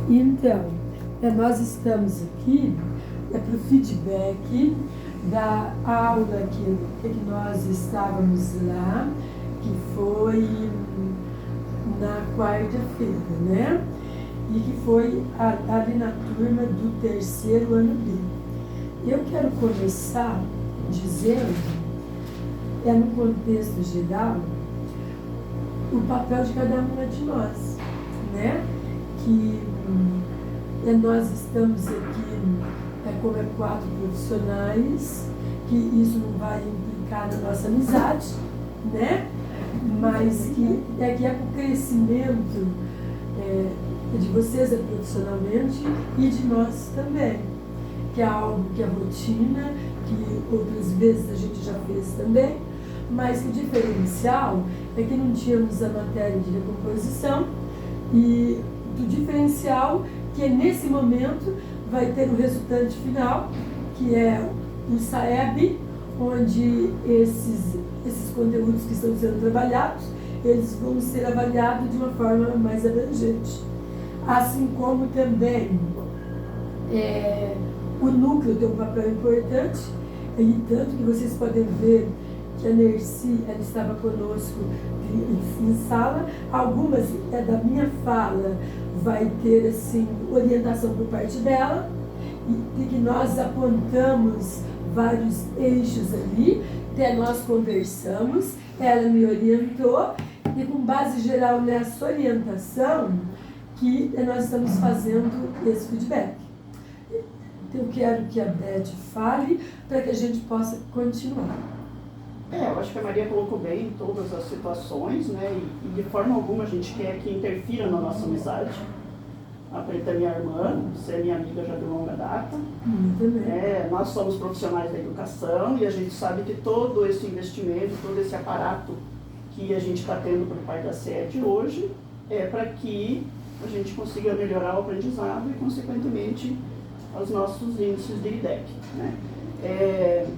Então, nós estamos aqui para o feedback da aula que nós estávamos lá, que foi na quarta-feira, né? E que foi ali na turma do terceiro ano B. Eu quero começar dizendo, no contexto geral, o papel de cada uma de nós, né? Que nós estamos aqui como 4 profissionais, que isso não vai implicar na nossa amizade, né? Mas que é com o crescimento de vocês profissionalmente e de nós também, que é algo que é rotina, que outras vezes a gente já fez também, mas que o diferencial é que não tínhamos a matéria de recomposição e do diferencial que nesse momento vai ter o resultante final, que é o SAEB, onde esses conteúdos que estão sendo trabalhados, eles vão ser avaliados de uma forma mais abrangente. Assim como também o núcleo tem um papel importante, e tanto que vocês podem ver que a Nercy, ela estava conosco em sala. Algumas da minha fala vai ter assim, orientação por parte dela, e que nós apontamos vários eixos ali, até nós conversamos, ela me orientou, e com base geral nessa orientação que nós estamos fazendo esse feedback. Então eu quero que a Beth fale para que a gente possa continuar. Eu acho que a Maria colocou bem todas as situações, né? E de forma alguma a gente quer que interfira na nossa amizade. A Preta é minha irmã, você é minha amiga já de longa data. Nós somos profissionais da educação e a gente sabe que todo esse investimento, todo esse aparato que a gente está tendo por parte da sede hoje é para que a gente consiga melhorar o aprendizado e, consequentemente, os nossos índices de IDEC, né?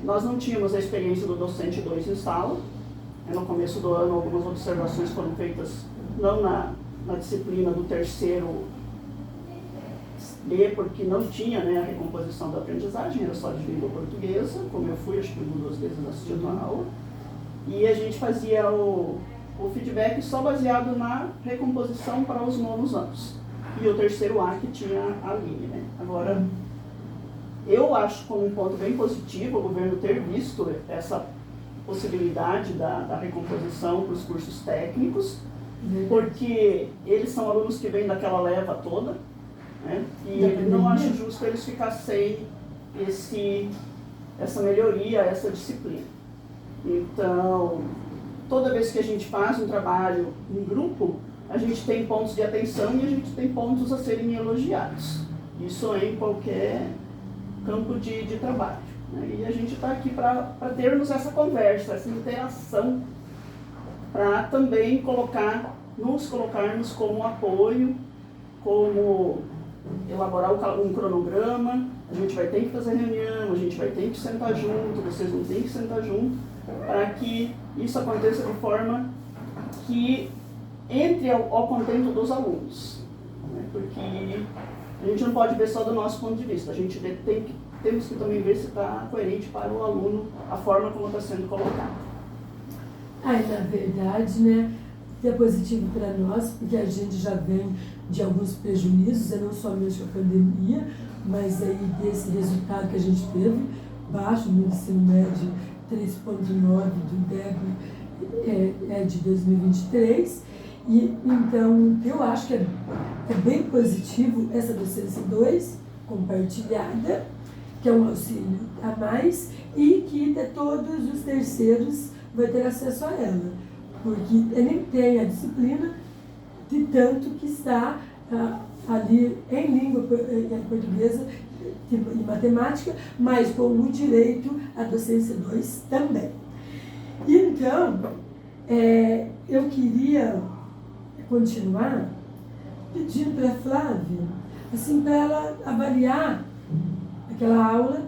Nós não tínhamos a experiência do docente 2 em sala. No começo do ano, algumas observações foram feitas não na disciplina do terceiro B, porque não tinha, né, a recomposição da aprendizagem, era só de língua portuguesa, como eu fui, acho que 1 ou 2 vezes assistindo a aula. E a gente fazia o feedback só baseado na recomposição para os nonos anos. E o terceiro A que tinha a Aline, né? Agora, eu acho como um ponto bem positivo o governo ter visto essa possibilidade da recomposição para os cursos técnicos, porque eles são alunos que vêm daquela leva toda, né? E não acho justo eles ficar sem essa melhoria, essa disciplina. Então, toda vez que a gente faz um trabalho em grupo, a gente tem pontos de atenção e a gente tem pontos a serem elogiados. Isso é em qualquer campo de trabalho, né? E a gente está aqui para termos essa conversa, essa interação, para também nos colocarmos como apoio, como elaborar um cronograma. A gente vai ter que fazer reunião, a gente vai ter que sentar junto, vocês vão ter que sentar junto, para que isso aconteça de forma que entre ao contento dos alunos, né? Porque a gente não pode ver só do nosso ponto de vista, a gente temos que também ver se está coerente para o aluno a forma como está sendo colocado. Na verdade, né, é positivo para nós, porque a gente já vem de alguns prejuízos, não somente com a pandemia, mas aí desse resultado que a gente teve, baixo no ensino médio, 3,9 do IDEB de 2023, e então eu acho que é bem positivo essa docência 2 compartilhada, que é um auxílio a mais, e que todos os terceiros vão ter acesso a ela, porque ele tem a disciplina de tanto que está ali em língua portuguesa e matemática, mas com o direito à docência 2 também. Então, eu queria continuar pedindo para a Flávia, assim, para ela avaliar aquela aula,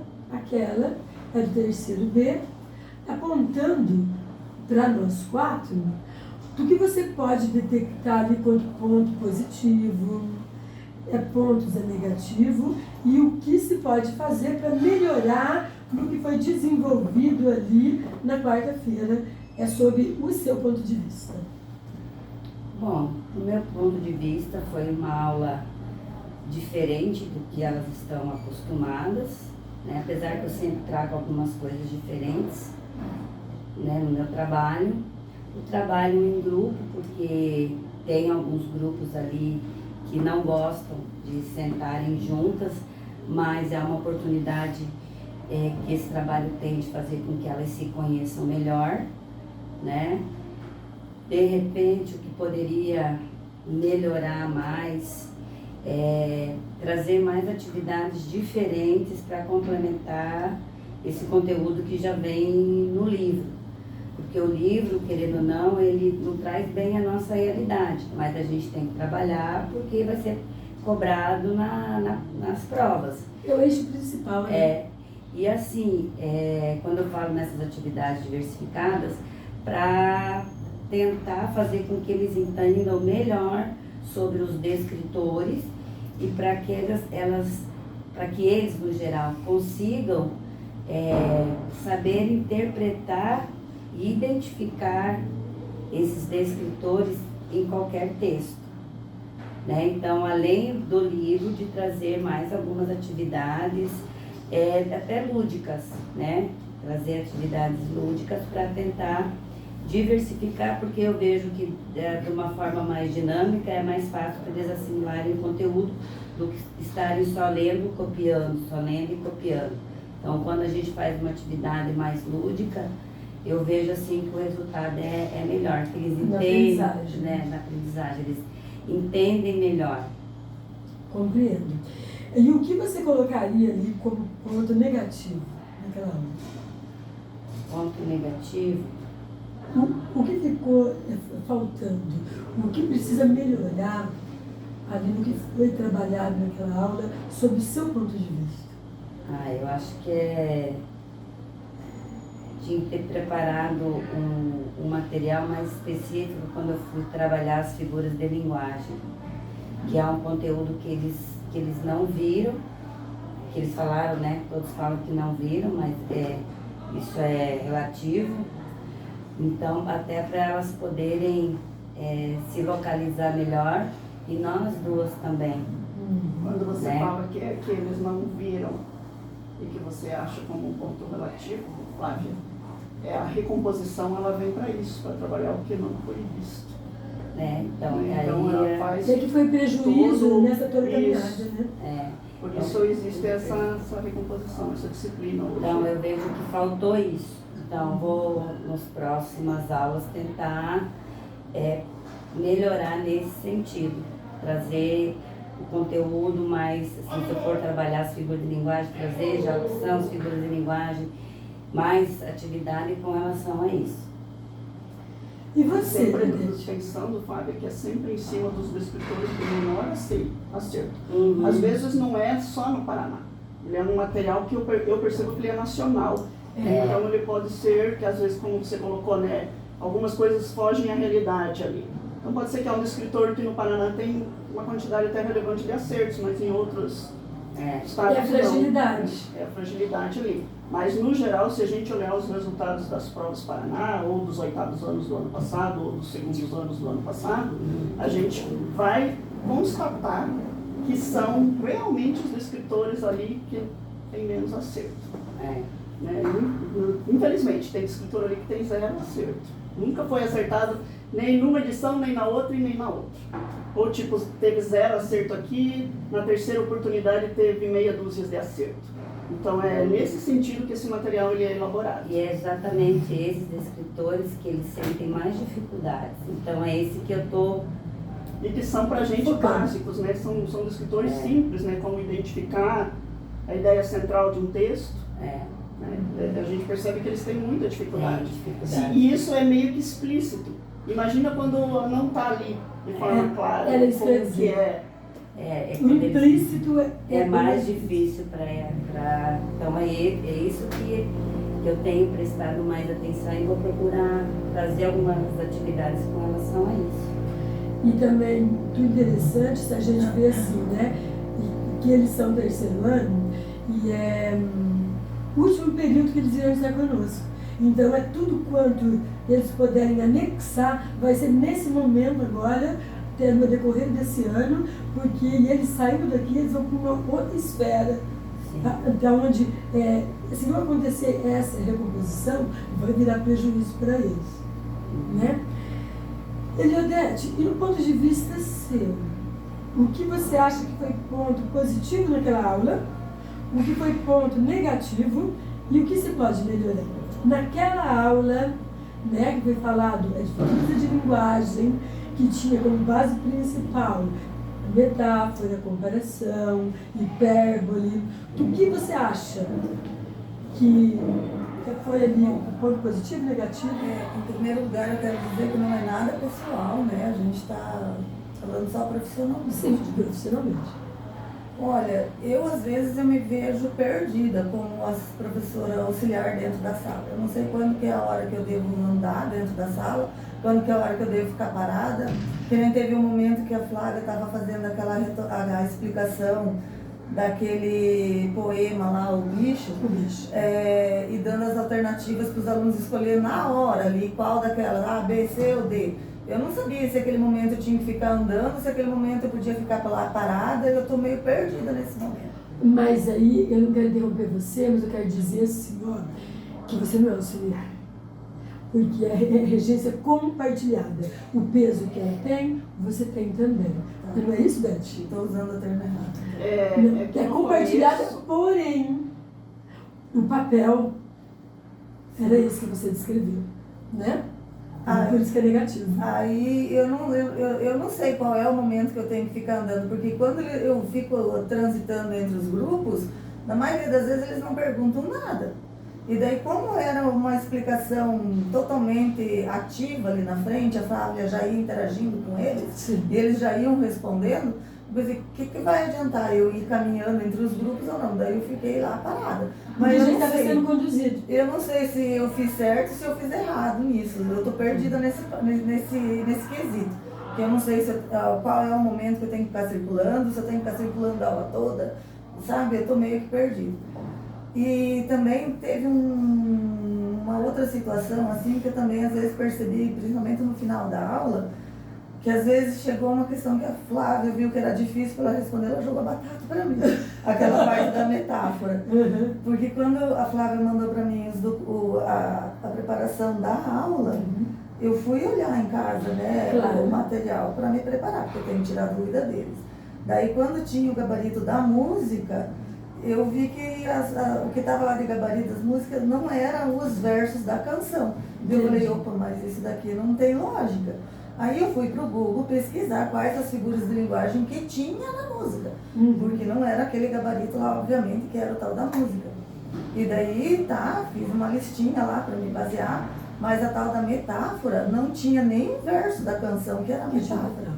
do terceiro B, apontando para nós 4 do que você pode detectar ali quanto ponto positivo, pontos é negativo e o que se pode fazer para melhorar no que foi desenvolvido ali na quarta-feira é sobre o seu ponto de vista. Bom, do meu ponto de vista foi uma aula diferente do que elas estão acostumadas, né? Apesar que eu sempre trago algumas coisas diferentes, né, no meu trabalho. Eu trabalho em grupo porque tem alguns grupos ali que não gostam de sentarem juntas, mas é uma oportunidade que esse trabalho tem de fazer com que elas se conheçam melhor, né? De repente, o que poderia melhorar mais, trazer mais atividades diferentes para complementar esse conteúdo que já vem no livro. Porque o livro, querendo ou não, ele não traz bem a nossa realidade, mas a gente tem que trabalhar porque vai ser cobrado nas provas. É o eixo principal, né? E assim, quando eu falo nessas atividades diversificadas, para tentar fazer com que eles entendam melhor sobre os descritores e para que eles, no geral, consigam saber interpretar e identificar esses descritores em qualquer texto, né? Então, além do livro, de trazer mais algumas atividades, até lúdicas, né? Trazer atividades lúdicas para tentar diversificar, porque eu vejo que de uma forma mais dinâmica é mais fácil para eles assimilarem o conteúdo do que estarem só lendo, copiando, só lendo e copiando. Então, quando a gente faz uma atividade mais lúdica, eu vejo assim que o resultado é melhor, que eles entendem, né, na aprendizagem, eles entendem melhor. Compreendo. E o que você colocaria ali como ponto negativo naquela aula? Ponto negativo? O que ficou faltando? O que precisa melhorar ali no que foi trabalhado naquela aula, sob o seu ponto de vista? Eu acho que tinha que ter preparado um material mais específico quando eu fui trabalhar as figuras de linguagem, que é um conteúdo que eles não viram, que eles falaram, né? Todos falam que não viram, mas isso é relativo. Então, até para elas poderem se localizar melhor, e nós duas também. Quando você né? fala que eles não viram e que você acha como um ponto relativo, Flávia, a recomposição ela vem para isso, para trabalhar o que não foi visto. Então ela faz que foi prejuízo nessa toda caminhada, né? Por isso existe essa recomposição, essa disciplina hoje. Então eu vejo que faltou isso. Então vou nas próximas aulas tentar melhorar nesse sentido, trazer o conteúdo mais, assim, se eu for trabalhar as figuras de linguagem, trazer já o que são as figuras de linguagem, mais atividade com relação a isso. E você, pensando, Fábio, que é sempre em cima dos escritores de menor acerto. Uhum. Às vezes não é só no Paraná. Ele é um material que eu percebo que ele é nacional. Então ele pode ser que às vezes, como você colocou, né, algumas coisas fogem à realidade ali. Então pode ser que é um escritor que no Paraná tem uma quantidade até relevante de acertos, mas em outros estados a fragilidade. não. É a fragilidade ali. Mas no geral, se a gente olhar os resultados das provas Paraná, ou dos 8º anos do ano passado, ou dos 2º anos do ano passado, a gente vai constatar que são realmente os escritores ali que têm menos acerto. Né? Infelizmente, tem escritor ali que tem 0 acerto. Nunca foi acertado nem numa edição, nem na outra e nem na outra. Ou tipo, teve 0 acerto aqui, na terceira oportunidade teve meia dúzia de acerto. Então é nesse sentido que esse material ele é elaborado. E é exatamente esses escritores que eles sentem mais dificuldades. Então é esse que eu estou... E que são pra gente básicos, né? São escritores simples, né? Como identificar a ideia central de um texto. Né? A gente percebe que eles têm muita dificuldade. E isso é meio que explícito. Imagina quando não está ali de forma clara como que é. O implícito é mais difícil para... Então é isso que eu tenho prestado mais atenção e vou procurar fazer algumas atividades com relação a isso. E também, muito interessante, se a gente vê assim, né? Que eles são terceiro ano e é o último período que eles irão estar conosco. Então, é tudo quanto eles puderem anexar, vai ser nesse momento agora, no decorrer desse ano, porque eles saindo daqui, eles vão para uma outra esfera. Então, onde, se não acontecer essa recomposição, vai virar prejuízo para eles. Né? Eliodete, e no ponto de vista seu, o que você acha que foi ponto positivo naquela aula, o que foi ponto negativo e o que se pode melhorar? Naquela aula, né, que foi falado, a diferença de linguagem, que tinha como base principal a metáfora, comparação, hipérbole, o que você acha que foi ali o ponto positivo e negativo? Em primeiro lugar, eu quero dizer que não é nada pessoal, né? A gente está falando só profissionalmente. Sim, profissionalmente. Olha, eu às vezes eu me vejo perdida como a professora auxiliar dentro da sala. Eu não sei quando que é a hora que eu devo andar dentro da sala, quando que é a hora que eu devo ficar parada. Que nem teve um momento que a Flávia estava fazendo a explicação daquele poema lá, O Bicho, e dando as alternativas para os alunos escolherem na hora ali, qual daquelas, A, B, C ou D. Eu não sabia se aquele momento eu tinha que ficar andando, se aquele momento eu podia ficar lá parada, eu estou meio perdida nesse momento. Mas aí, eu não quero interromper você, mas eu quero dizer assim, ó, que você não é auxiliar. Porque é regência compartilhada. O peso que ela tem, você tem também. Tá. Não é isso, Beth? Estou usando o termo errado. É compartilhada, porém, o papel era esse que você descreveu, né? Por isso que é negativo. Aí eu não sei qual é o momento que eu tenho que ficar andando, porque quando eu fico transitando entre os grupos, na maioria das vezes eles não perguntam nada. E daí, como era uma explicação totalmente ativa ali na frente, a Flávia já ia interagindo com eles, Sim. E eles já iam respondendo, eu pensei, o que vai adiantar eu ir caminhando entre os grupos ou não? Daí eu fiquei lá parada. Mas eu a gente não estava sei. sendo conduzido. Eu não sei se eu fiz certo ou se eu fiz errado nisso. Eu estou perdida nesse quesito. Que eu não sei qual é o momento que eu tenho que ficar circulando, se eu tenho que ficar circulando a aula toda, sabe? Eu estou meio que perdida. E também teve uma outra situação, assim, que eu também às vezes percebi, principalmente no final da aula, que às vezes chegou uma questão que a Flávia viu que era difícil para ela responder, ela jogou batata para mim, aquela parte da metáfora. Uhum. Porque quando a Flávia mandou para mim a preparação da aula, eu fui olhar em casa, né, Claro. o material para me preparar, porque eu tenho que tirar a dúvida deles. Daí quando tinha o gabarito da música, eu vi que o que estava lá de gabarito das músicas não eram os versos da canção. Eu falei, opa, mas isso daqui não tem lógica. Aí eu fui para o Google pesquisar quais as figuras de linguagem que tinha na música. Porque não era aquele gabarito lá, obviamente, que era o tal da música. E daí, fiz uma listinha lá para me basear, mas a tal da metáfora não tinha nem o verso da canção, que era a metáfora.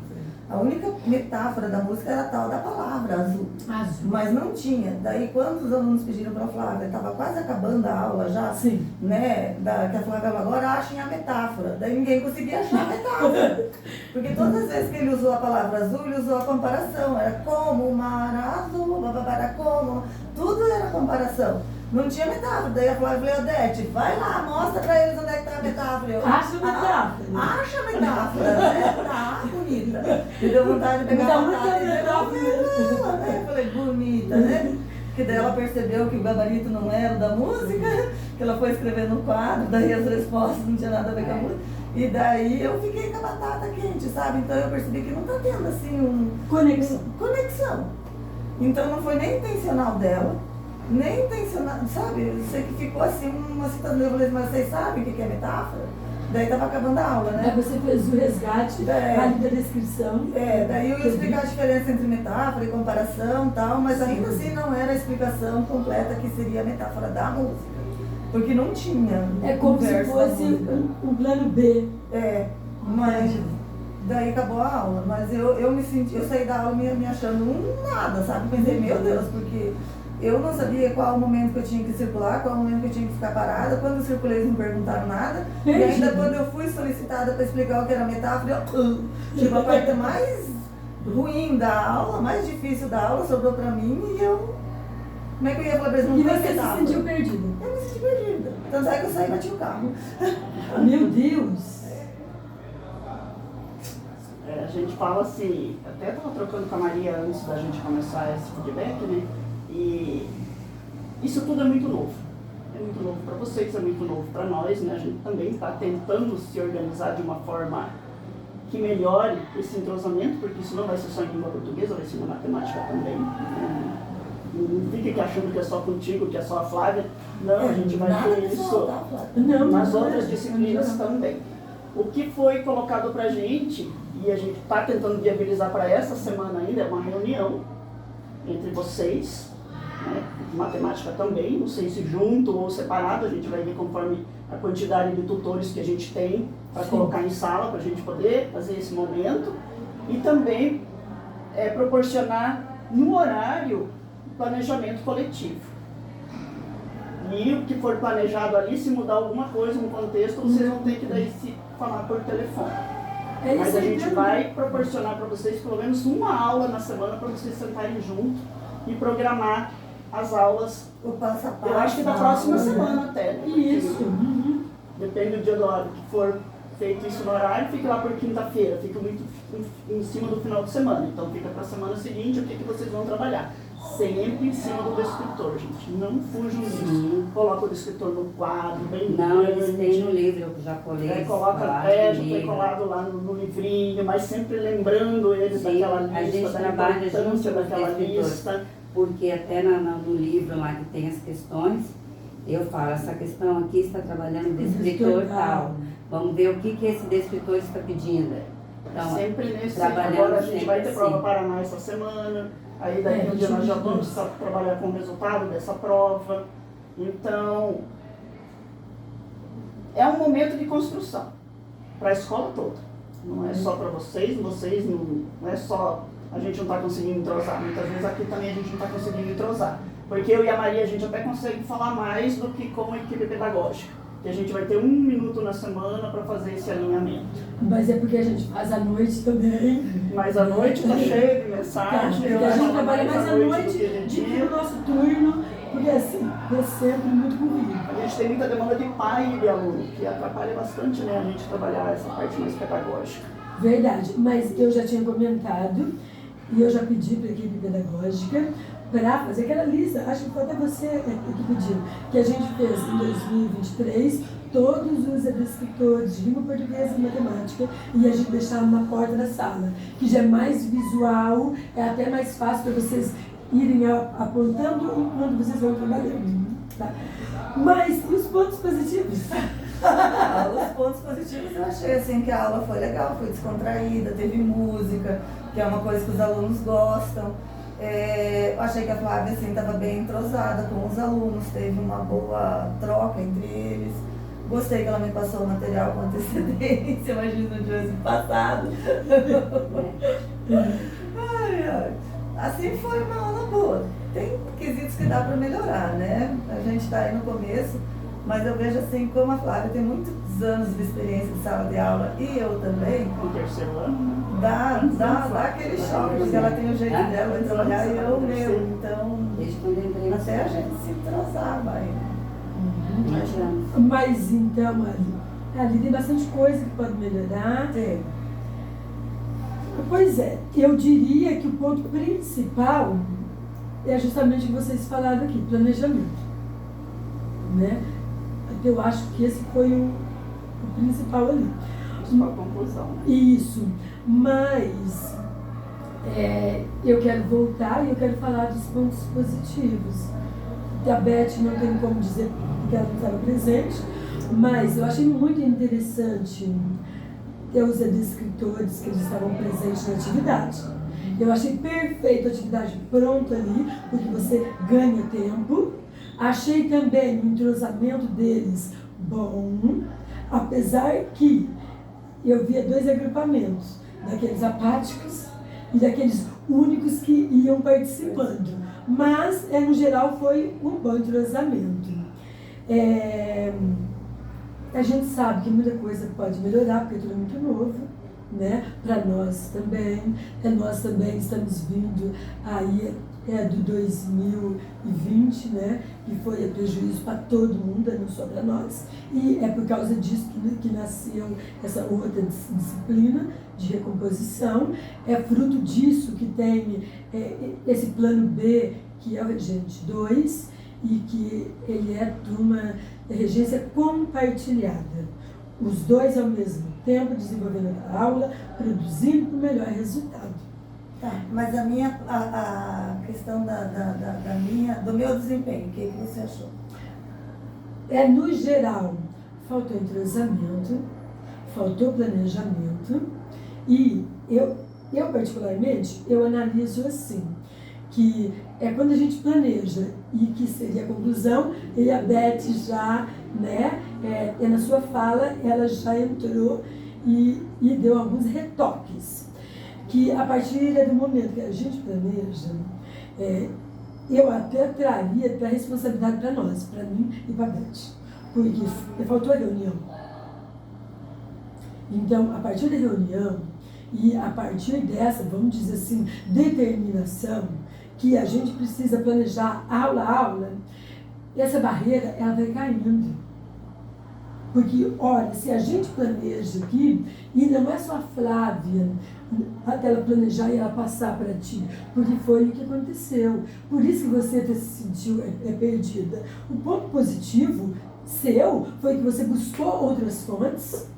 A única metáfora da música era a tal da palavra, azul. Mas não tinha. Daí, quando os alunos pediram para a Flávia, estava quase acabando a aula já, Sim. né? Que a Flávia falou, agora achem a metáfora. Daí ninguém conseguia achar a metáfora. Porque todas as vezes que ele usou a palavra azul, ele usou a comparação. Era como o mar azul, bababara, como. Tudo era comparação. Não tinha metáfora. Daí a Flávia falou, Odete, vai lá, mostra pra eles onde é que tá a metáfora. Acha a metáfora. Acha a metáfora, né? Tá bonita. Me deu vontade de pegar a metáfora e devolver ela, né? Eu falei, bonita, né? Porque daí ela percebeu que o gabarito não era o da música, que ela foi escrever no quadro, daí as respostas não tinha nada a ver com a música. E daí eu fiquei com a batata quente, sabe? Então eu percebi que não tá tendo assim conexão. Então não foi nem intencional dela. Nem intencional, sabe? Eu sei que ficou assim uma situação. Eu falei, mas vocês sabem o que é metáfora? Daí tava acabando a aula, né? Aí você fez o resgate ali da descrição. Daí eu ia explicar a diferença entre metáfora e comparação e tal, mas ainda assim não era a explicação completa que seria a metáfora da música. Porque não tinha. É como se fosse um plano B. Mas daí acabou a aula. Mas eu me senti, eu saí da aula me achando um nada, sabe? Pensei, meu Deus, porque eu não sabia qual o momento que eu tinha que circular, qual o momento que eu tinha que ficar parada. Quando eu circulei, eles não perguntaram nada. E ainda quando eu fui solicitada para explicar o que era metáfora, tipo, a parte mais ruim da aula, mais difícil da aula, sobrou para mim e eu... Como é que eu ia falar para eles? Não E tem você se metáfora. sentiu perdida? Eu me senti perdida. Tanto é que eu saí e bati o carro. Meu Deus! A gente fala assim, até estava trocando com a Maria antes da gente começar esse feedback, né? E isso tudo é muito novo. É muito novo para vocês, é muito novo para nós, né? A gente também está tentando se organizar de uma forma que melhore esse entrosamento, porque isso não vai ser só em língua portuguesa, vai ser na matemática também. Não fique aqui achando que é só contigo, que é só a Flávia. Não, a gente vai ter isso nas outras disciplinas também. O que foi colocado para a gente, e a gente está tentando viabilizar para essa semana ainda, é uma reunião entre vocês, né, matemática também, não sei se junto ou separado, a gente vai ver conforme a quantidade de tutores que a gente tem para colocar em sala, para a gente poder fazer esse momento, e também proporcionar no horário planejamento coletivo. E o que for planejado ali, se mudar alguma coisa no contexto, vocês vão ter que daí se falar por telefone. Mas a gente vai proporcionar para vocês pelo menos uma aula na semana para vocês sentarem junto e programar as aulas. O passo a passo. Eu acho que da próxima semana até. Né? Isso. Depende do dia do hora que for feito isso no horário, fica lá por quinta-feira, fica muito em cima do final de semana. Então fica para a semana seguinte o que vocês vão trabalhar. Sempre em cima do descritor, gente. Não fujam disso. Coloca o descritor no quadro, bem Não, grande. eles têm no livro, eu já colei. Coloca já foi colado lá no livrinho, mas sempre lembrando eles daquela lista, a gente da trabalha junto importância com os daquela descritores, lista. porque até no livro lá que tem as questões, eu falo, essa questão aqui está trabalhando o descritor tal. Vamos ver o que esse descritor está pedindo. Então, Sempre nesse, agora a gente vai ter assim. prova Paraná essa semana, aí daqui um dia nós já vamos trabalhar com o resultado dessa prova. Então, é um momento de construção para a escola toda. Não é só para vocês não é só a gente não está conseguindo entrosar. Muitas vezes aqui também a gente não está conseguindo entrosar. Porque eu e a Maria, a gente até consegue falar mais do que com a equipe pedagógica. Que a gente vai ter 1 minuto na semana para fazer esse alinhamento. Mas é porque a gente faz à noite também. Mas à noite está cheio de mensagem. Porque a gente trabalha mais à noite, do que de divide o nosso turno, porque assim, é sempre muito corrido. A gente tem muita demanda de pai e de aluno, que atrapalha bastante, né, a gente trabalhar essa parte mais pedagógica. Verdade, mas eu já tinha comentado e eu já pedi para a equipe pedagógica para fazer aquela lista, acho que foi até você que pediu, que a gente fez em 2023 todos os descritores de língua portuguesa e matemática e a gente deixava na porta da sala, que já é mais visual, é até mais fácil para vocês irem apontando enquanto vocês vão trabalhando. Tá? Mas e os pontos positivos? Os pontos positivos eu achei assim que a aula foi legal, foi descontraída, teve música, que é uma coisa que os alunos gostam. Eu achei que a Flávia assim estava bem entrosada com os alunos, teve uma boa troca entre eles. Gostei que ela me passou o material com antecedência, imagina se não tivesse passado. Assim foi uma aula boa. Tem quesitos que dá para melhorar, né? A gente está aí no começo, mas eu vejo assim, como a Flávia tem muitos anos de experiência de sala de aula e eu também, No terceiro ano. dá aquele choque, porque ela tem o jeito dela de trabalhar e eu o meu. Então, Desde quando eu entrei até a gente se entrosar, vai. Mas então, ali tem bastante coisa que pode melhorar. Tem. Pois é, eu diria que o ponto principal é justamente o que vocês falaram aqui, planejamento. Né? Eu acho que esse foi o principal ali. Principal conclusão, né? Isso, mas eu quero voltar e eu quero falar dos pontos positivos. Da Beth não tem como dizer porque ela não estava presente, mas eu achei muito interessante ter os descritores que eles estavam presentes na atividade. Eu achei perfeita a atividade pronta ali, porque você ganha tempo. Achei também o entrosamento deles bom, apesar que eu via 2 agrupamentos, daqueles apáticos e daqueles únicos que iam participando. Mas, no geral, foi um bom entrosamento. A gente sabe que muita coisa pode melhorar, porque tudo é muito novo, né? Para nós também. Nós também estamos vindo aí do 2020, né? Que foi prejuízo para todo mundo, não só para nós. E é por causa disso que nasceu essa outra disciplina de recomposição. É fruto disso que tem esse plano B, que é o Regente 2, e que ele é de uma regência compartilhada. Os dois ao mesmo tempo, desenvolvendo a aula, produzindo o melhor resultado. Tá, mas a questão do meu desempenho, o que você achou? No geral, faltou entrosamento, faltou planejamento, e eu particularmente, eu analiso assim, que quando a gente planeja, e que seria a conclusão, e a Beth já, né, na sua fala, ela já entrou e deu alguns retoques. Que a partir do momento que a gente planeja, eu até traria para a responsabilidade para nós, para mim e para a Beth, porque faltou a reunião. Então, a partir da reunião, e a partir dessa, vamos dizer assim, determinação, que a gente precisa planejar aula a aula, essa barreira, ela vai caindo. Porque, olha, se a gente planeja aqui, e não é só a Flávia, até ela planejar e ela passar para ti, porque foi o que aconteceu. Por isso que você se sentiu perdida. O ponto positivo seu foi que você buscou outras fontes,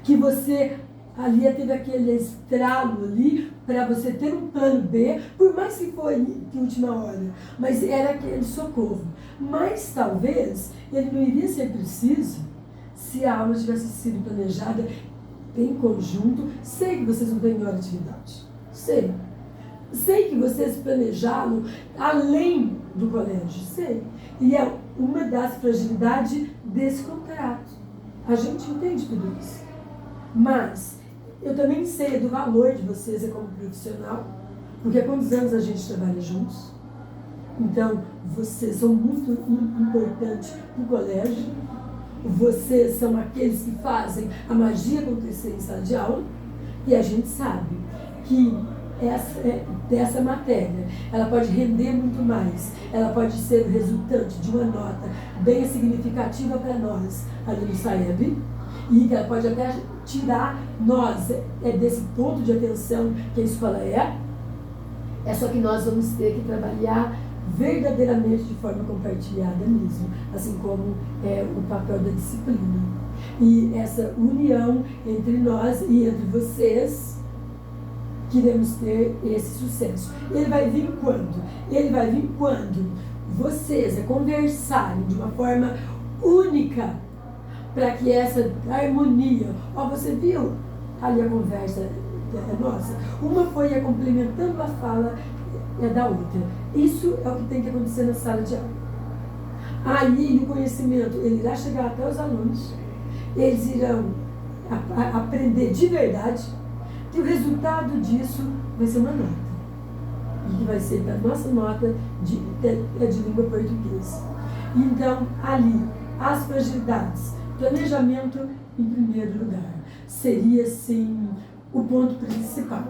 que você ali teve aquele estralo ali para você ter um plano B, por mais que foi de última hora, mas era aquele socorro. Mas talvez ele não iria ser preciso se a aula tivesse sido planejada em conjunto. Sei que vocês não têm melhor atividade, sei que vocês planejaram além do colégio, sei, e é uma das fragilidades desse contrato. A gente entende tudo isso, mas eu também sei do valor de vocês como profissional, porque há quantos anos a gente trabalha juntos. Então, vocês são muito importantes no colégio, vocês são aqueles que fazem a magia acontecer em sala de aula, e a gente sabe que dessa matéria, ela pode render muito mais, ela pode ser o resultante de uma nota bem significativa para nós ali no SAEB, e que ela pode até tirar nós desse ponto de atenção que a escola é só que nós vamos ter que trabalhar verdadeiramente de forma compartilhada mesmo, assim como é o papel da disciplina. E essa união entre nós e entre vocês, queremos ter esse sucesso. Ele vai vir quando? Ele vai vir quando vocês conversarem de uma forma única, para que essa harmonia... você viu ali a conversa nossa? Uma foi complementando a fala da outra. Isso é o que tem que acontecer na sala de aula. Aí o conhecimento, ele irá chegar até os alunos, eles irão aprender de verdade, e o resultado disso vai ser uma nota. E que vai ser a nossa nota de língua portuguesa. Então, ali, as fragilidades, planejamento em primeiro lugar, seria sim o ponto principal.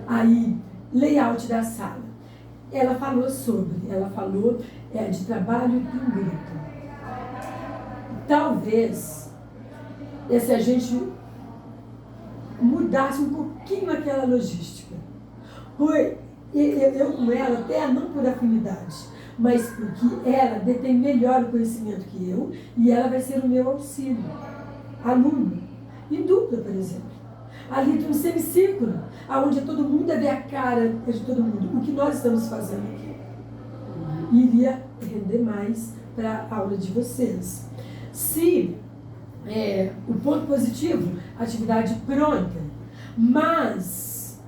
Aí, layout da sala. Ela falou de trabalho em grupo. Talvez, se a gente mudasse um pouquinho aquela logística. Eu com ela, até não por afinidade, mas porque ela detém melhor o conhecimento que eu, e ela vai ser o meu auxílio. Aluno, em dupla, por exemplo. Ali tem um semicírculo, onde todo mundo vê a cara de todo mundo. O que nós estamos fazendo aqui iria render mais para a aula de vocês. Se o ponto positivo, atividade pronta, mas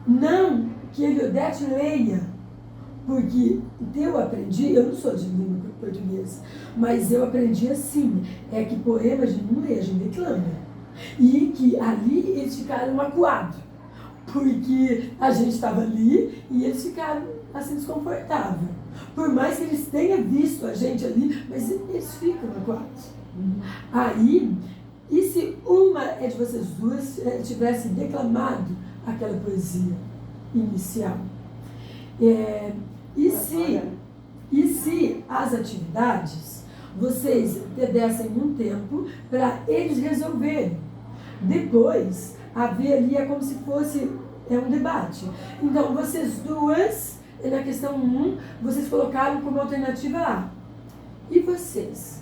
não que ele Odete leia, porque eu aprendi, eu não sou de língua portuguesa, mas eu aprendi assim, que poema a gente não lê, a gente declama. E que ali eles ficaram acuados. porque a gente estava ali e eles ficaram assim desconfortáveis. Por mais que eles tenham visto a gente ali, mas eles ficam no quarto. Aí, e se uma de vocês duas tivesse declamado aquela poesia inicial? E se as atividades vocês dessem um tempo para eles resolverem? Depois, haver ali é como se fosse um debate. Então, vocês duas, na questão 1, vocês colocaram como alternativa A. E vocês?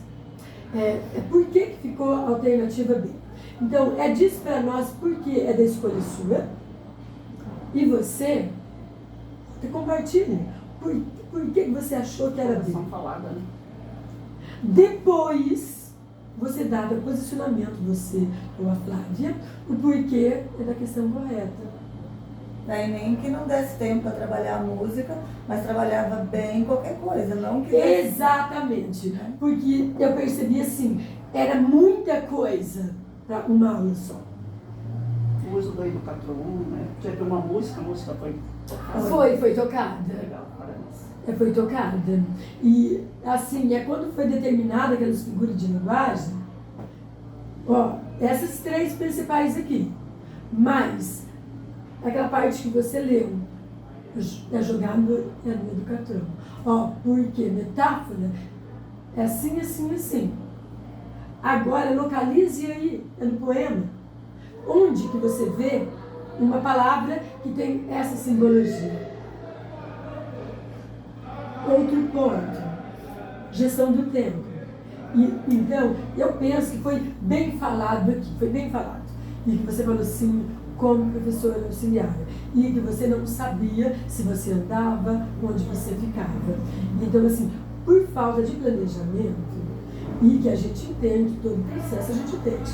Por que ficou a alternativa B? Então, diz para nós porque é da escolha sua. E você compartilhe. Por que você achou que era B? Falada, né? Depois, você dá o posicionamento, você ou a Flávia, o porquê é da questão correta. Daí nem que não desse tempo para trabalhar a música, mas trabalhava bem qualquer coisa, não que... Exatamente, porque eu percebi assim, era muita coisa para uma aula só. O uso do Educatron, né? Teve uma música, a música foi Foi tocada. legal, parabéns. Foi tocada. E assim, quando foi determinada aquelas figuras de linguagem, essas 3 principais aqui, mas aquela parte que você leu, jogado no Educatron. Porque metáfora é assim, assim, assim. Agora, localize aí, no poema, onde que você vê uma palavra que tem essa simbologia. Outro ponto, gestão do tempo. Então, eu penso que foi bem falado aqui, foi bem falado. E que você falou assim, como professora auxiliar. E que você não sabia se você andava, onde você ficava. Então, assim, por falta de planejamento, e que a gente entende, todo o processo a gente entende.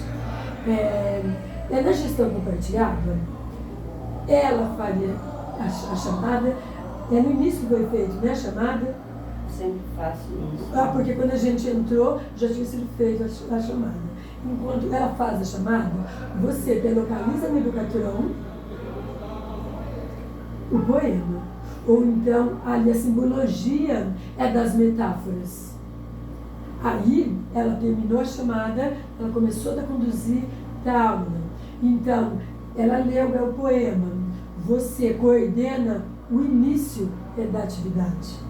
Na gestão compartilhada, ela faria a chamada, no início que foi feito, né, a chamada. Sempre faço isso. Porque quando a gente entrou, já tinha sido feita a chamada. Enquanto ela faz a chamada, você localiza no Educatron o poema. Ou então, ali a simbologia é das metáforas. Aí, ela terminou a chamada, ela começou a conduzir a aula. Então, ela leu o poema. Você coordena o início da atividade.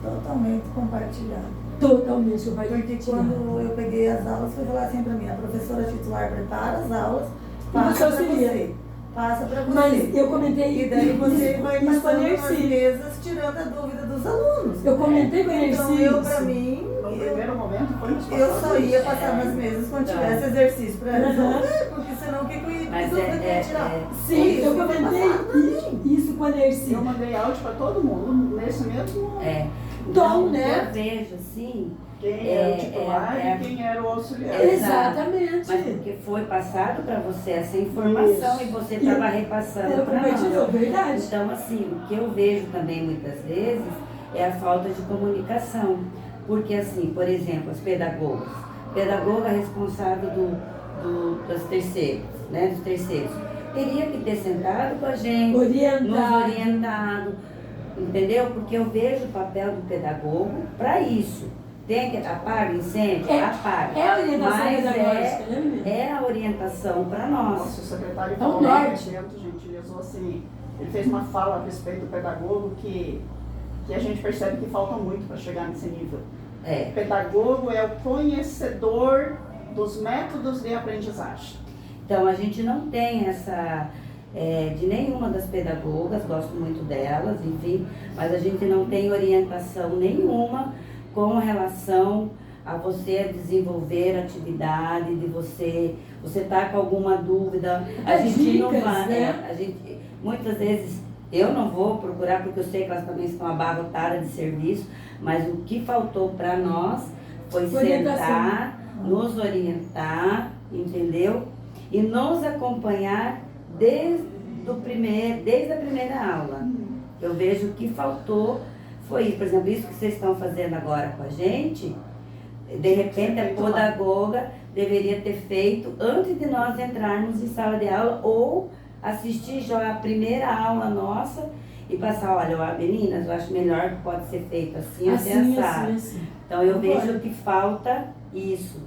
Totalmente compartilhado. Totalmente compartilhado. Porque quando eu peguei as aulas, foi falar assim para mim, a professora titular prepara as aulas, E passa você para auxilia. você. Passa para você. Mas eu comentei E daí você vai isso com a passando nas Nercy. mesas, tirando a dúvida dos alunos. Eu comentei com a Então Nercy. eu, para mim, No primeiro momento foi nos eu só ia passados. passar nas mesas quando tivesse exercício para resolver, porque senão o que eu ia Mas dúvida que eu ia tirar? Sim, Isso, eu foi comentei passado pra mim. isso com a Nercy. Eu mandei áudio para todo mundo, nesse mesmo... Tom, Não, né? eu vejo assim, Quem era o titular e quem era o auxiliar. Exatamente. mas porque foi passado para você essa informação Isso. e você estava repassando Ela para compartilhou, nós. verdade. Então, assim, o que eu vejo também muitas vezes é a falta de comunicação. Porque, assim, por exemplo, as pedagogas. Pedagoga responsável dos terceiros, né? Dos terceiros. Teria que ter sentado com a gente, nos orientado, entendeu? Porque eu vejo o papel do pedagogo para isso. Tem que apagar o incêndio? Apaga. É a orientação Mas pedagógica, né, menina? é a orientação para nós. Nossa, o secretário o falou norte. dentro, gente, ele usou assim, ele fez uma fala a respeito do pedagogo que a gente percebe que falta muito para chegar nesse nível. O pedagogo é o conhecedor dos métodos de aprendizagem. Então, a gente não tem essa, de nenhuma das pedagogas, gosto muito delas, enfim, mas a gente não tem orientação nenhuma com relação a você desenvolver atividade, de você tá com alguma dúvida, a gente não dicas, vai, né? a gente, muitas vezes, eu não vou procurar, porque eu sei que elas também estão abarrotadas de serviço, mas o que faltou para nós foi sentar, nos orientar, entendeu? E nos acompanhar desde a primeira aula. Eu vejo que faltou foi isso. Por exemplo, isso que vocês estão fazendo agora com a gente, de repente a pedagoga deveria ter feito antes de nós entrarmos em sala de aula ou assistir já a primeira aula nossa e passar, olha, meninas, eu acho melhor que pode ser feito assim, Assim. Então eu Concordo. vejo que falta isso.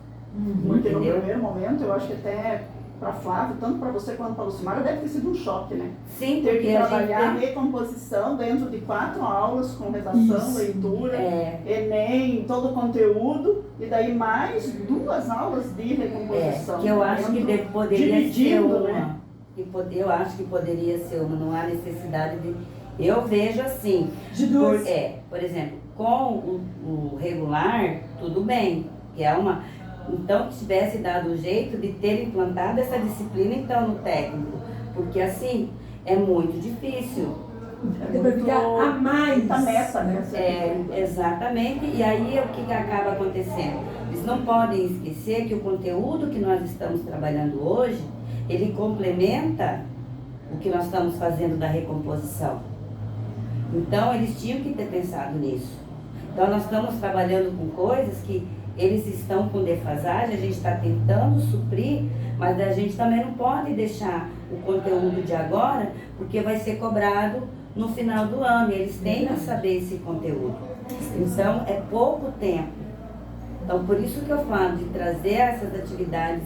Porque no Entendeu? primeiro momento, eu acho que até para Flávio, tanto para você quanto para a Lucimara, deve ter sido um choque, né? Sim, Ter porque que a trabalhar gente recomposição dentro de 4 aulas, com redação, Isso. leitura, é, Enem, todo o conteúdo, e daí mais 2 aulas de recomposição. que eu acho que dentro, poderia ser dividindo, uma. né? Eu acho que poderia ser uma, não há necessidade de. Eu vejo assim, De duas. por exemplo, com o regular, tudo bem, que é uma. Então, que tivesse dado o jeito de ter implantado essa disciplina, então, no técnico. Porque, assim, é muito difícil. Até para ficar a mais. Muita meta, né? Exatamente. E aí, o que acaba acontecendo? Eles não podem esquecer que o conteúdo que nós estamos trabalhando hoje, ele complementa o que nós estamos fazendo da recomposição. Então, eles tinham que ter pensado nisso. Então, nós estamos trabalhando com coisas que eles estão com defasagem, a gente está tentando suprir, mas a gente também não pode deixar o conteúdo de agora, porque vai ser cobrado no final do ano, e eles têm que saber esse conteúdo. Então, é pouco tempo. Então, por isso que eu falo de trazer essas atividades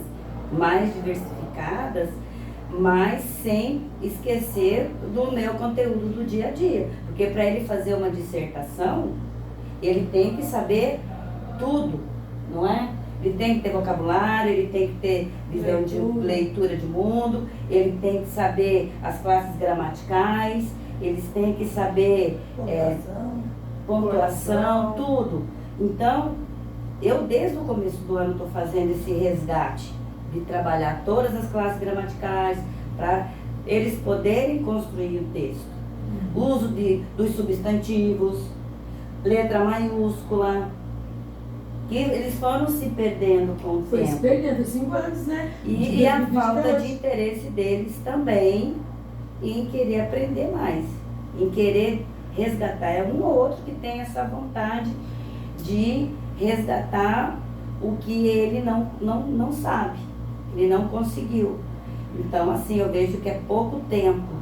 mais diversificadas, mas sem esquecer do meu conteúdo do dia a dia. Porque para ele fazer uma dissertação, ele tem que saber tudo, não é? Ele tem que ter vocabulário, ele tem que ter visão de leitura de mundo, ele tem que saber as classes gramaticais, eles têm que saber pontuação, tudo. Então, eu desde o começo do ano estou fazendo esse resgate de trabalhar todas as classes gramaticais para eles poderem construir o texto. Uso dos substantivos, letra maiúscula, que eles foram se perdendo com o Foi se tempo. perdendo 5 anos, né? E a falta de interesse deles também em querer aprender mais, em querer resgatar. É um ou outro que tem essa vontade de resgatar o que ele não sabe, ele não conseguiu. Então, assim, eu vejo que é pouco tempo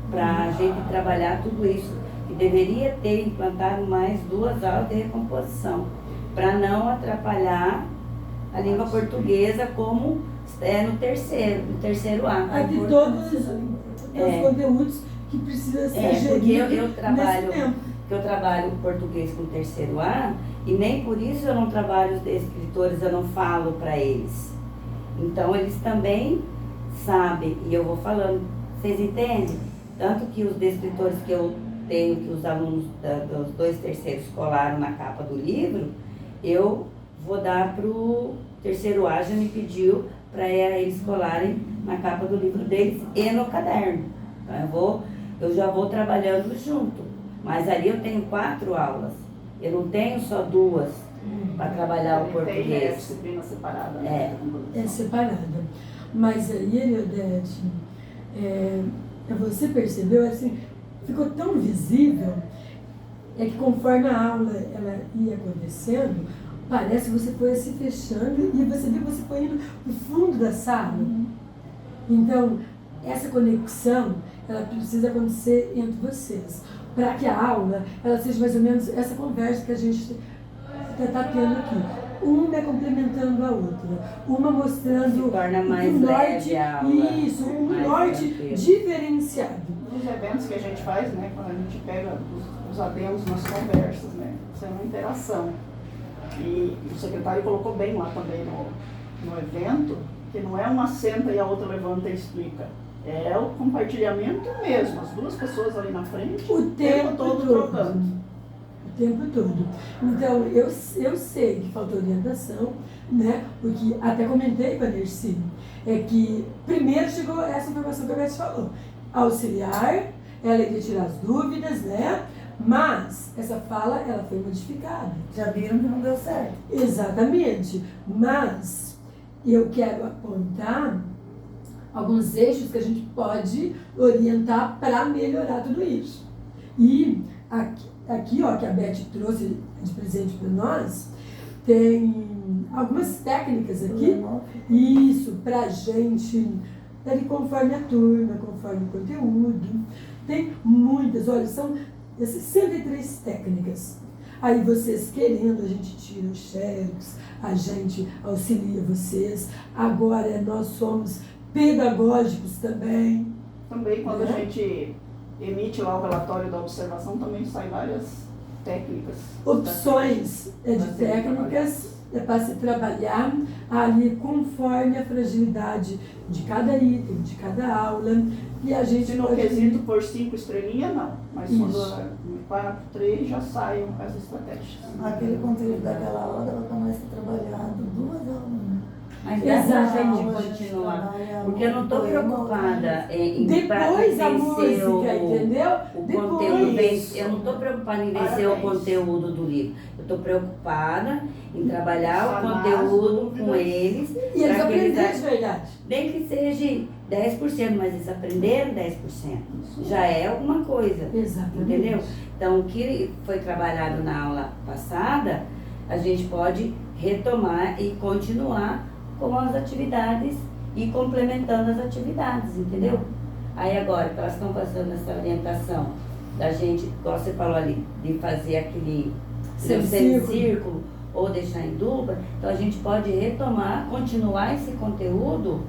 para a gente trabalhar tudo isso, que deveria ter implantado mais 2 aulas de recomposição, para não atrapalhar a língua portuguesa como é no terceiro A. Aqui todos os conteúdos que precisam ser Porque geridos nesse tempo. eu trabalho o português com terceiro A, e nem por isso eu não trabalho os escritores, eu não falo para eles. Então eles também sabem, e eu vou falando, vocês entendem? Tanto que os descritores que eu tenho, que os alunos dos 2 terceiros colaram na capa do livro, eu vou dar para o terceiro A, já me pediu para eles colarem na capa do livro deles e no caderno. Então eu já vou trabalhando junto, mas ali eu tenho 4 aulas, eu não tenho só 2 para trabalhar o português. Tem a disciplina separada. Né? É separada. Mas aí, Eliodete, você percebeu, assim, ficou tão visível, é que conforme a aula ela ia acontecendo, parece que você foi se fechando e você viu que você foi indo para o fundo da sala. Então, essa conexão, ela precisa acontecer entre vocês, para que a aula ela seja mais ou menos essa conversa que a gente está tendo aqui. Uma complementando a outra, uma mostrando Se torna mais um norte, leve a aula, isso, um mais norte tranquilo. diferenciado. Nos eventos que a gente faz, né, quando a gente pega os adendos nas conversas, né, isso é uma interação. E o secretário colocou bem lá também no evento, que não é uma senta e a outra levanta e explica. É o compartilhamento mesmo, as 2 pessoas ali na frente, O tempo todo trocando. O tempo todo. Então, eu sei que falta orientação, né? Porque até comentei com a Nercy, é que primeiro chegou essa informação que a Beth falou. Auxiliar, ela iria tirar as dúvidas, né? Mas essa fala, ela foi modificada. Já viram que não deu certo. Exatamente. Mas eu quero apontar alguns eixos que a gente pode orientar para melhorar tudo isso. E aqui ó, que a Beth trouxe de presente para nós, tem algumas técnicas aqui, isso, para a gente ali conforme a turma, conforme o conteúdo. Tem muitas, olha, são 63 técnicas. Aí vocês querendo, a gente tira os xerox, a gente auxilia vocês. Agora nós somos pedagógicos também. Também quando a gente emite lá o relatório da observação, também saem várias técnicas. Opções de técnicas para se trabalhar ali conforme a fragilidade de cada item, de cada aula. E a gente Se no pode... quesito por 5 estrelinhas, não. Mas Isso. quando é 4, 3, já saem as estratégias. Aquele conteúdo daquela aula dava para nós ter trabalhado 2 aulas. Né? Mas dá pra Exatamente. gente continuar. Porque eu não estou preocupada em Depois a vencer música, entendeu? o Depois. conteúdo. Eu não estou preocupada em vencer o Parabéns. conteúdo do livro. Eu estou preocupada em trabalhar o Sanar as conteúdo dúvidas. com eles. E eles pra que aprenderam de verdade. Nem que seja 10%, mas eles aprenderam 10%. Já é alguma coisa. Exatamente. Entendeu? Então, o que foi trabalhado na aula passada, a gente pode retomar e continuar com as atividades e complementando as atividades, entendeu? Aí agora que elas estão fazendo essa orientação da gente, igual você falou ali, de fazer aquele semicírculo ou deixar em dupla, então a gente pode retomar, continuar esse conteúdo,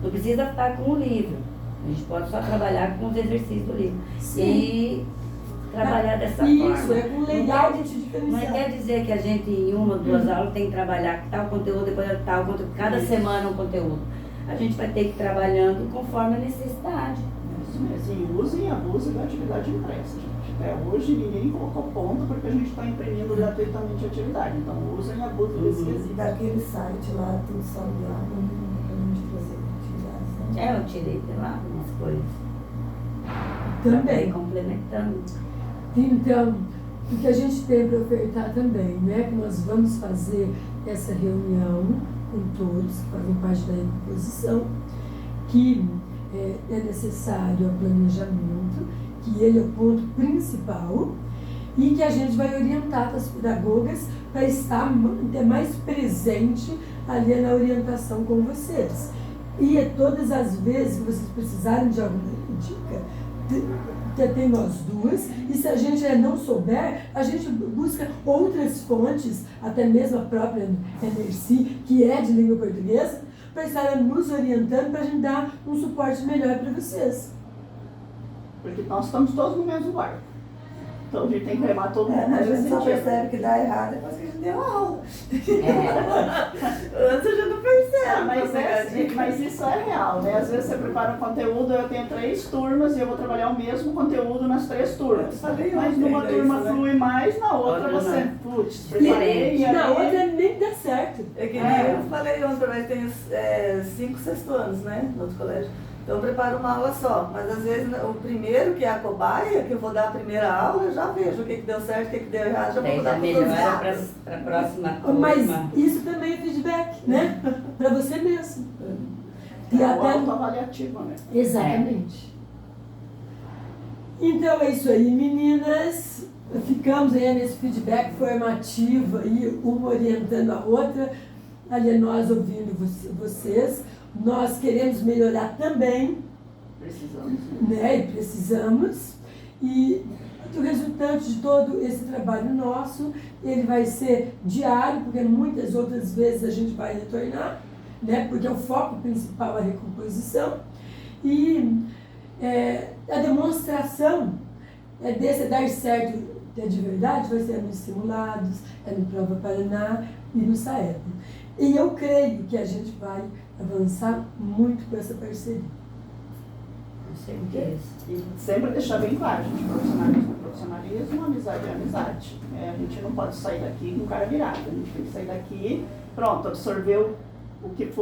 não precisa estar com o livro, a gente pode só trabalhar com os exercícios do livro. Sim. E trabalhar dessa Isso, forma. é com legal de te Não diferenciar. quer dizer que a gente em uma ou duas aulas tem que trabalhar tal conteúdo, depois tal conteúdo, cada semana um conteúdo. A gente vai ter que ir trabalhando conforme a necessidade. Isso mesmo. E usem e abusem da atividade impressa, gente. Até hoje ninguém colocou ponto porque a gente está imprimindo gratuitamente a atividade. Então usem e abusem desse quesito. Daquele site lá, tudo salgado, pra gente trazer atividades. Né? Eu tirei de lá algumas coisas. Também. Complementando. Então, o que a gente tem para ofertar também, né? Que nós vamos fazer essa reunião com todos que fazem parte da reposição, que é necessário o planejamento, que ele é o ponto principal, e que a gente vai orientar as pedagogas para estar mais presente ali na orientação com vocês. E todas as vezes que vocês precisarem de alguma dica, tem nós duas, e se a gente não souber, a gente busca outras fontes, até mesmo a própria NRC, que é de língua portuguesa, para estar nos orientando, para a gente dar um suporte melhor para vocês. Porque nós estamos todos no mesmo barco. Então a gente tem que remar todo mundo A nesse gente só sentido. percebe que dá errado depois que a gente deu a aula. É. Antes a gente não percebe. Mas isso é real, né? Às vezes você prepara um conteúdo, eu tenho 3 turmas e eu vou trabalhar o mesmo conteúdo nas 3 turmas. Mas numa turma flui mais, na outra Outra você, não. putz, preparei e Na aí... outra nem dá certo. É que nem eu falei ontem, mas tenho 5, 6 anos, né, no outro colégio. Então eu preparo uma aula só, mas às vezes o primeiro, que é a cobaia, que eu vou dar a primeira aula, eu já vejo o que deu certo, o que deu errado, já vou Daí mudar já para melhora para a próxima turma. Mas isso também é feedback, né? Para você mesmo. E É o até... autoavaliativo, né? Exatamente. Então é isso aí, meninas. Ficamos aí nesse feedback formativo aí, uma orientando a outra, ali nós ouvindo vocês. Nós queremos melhorar também, Precisamos. né? E precisamos. E o resultante de todo esse trabalho nosso, ele vai ser diário, porque muitas outras vezes a gente vai retornar, né? Porque o foco principal é a recomposição. E a demonstração desse dar certo de verdade vai ser nos simulados, no Prova Paraná e no SAEB. E eu creio que a gente vai avançar muito com essa parceria. Com certeza. E sempre deixar bem claro, gente, profissionalismo é profissionalismo, amizade é amizade. A gente não pode sair daqui com cara virada, a gente tem que sair daqui, pronto, absorveu o que foi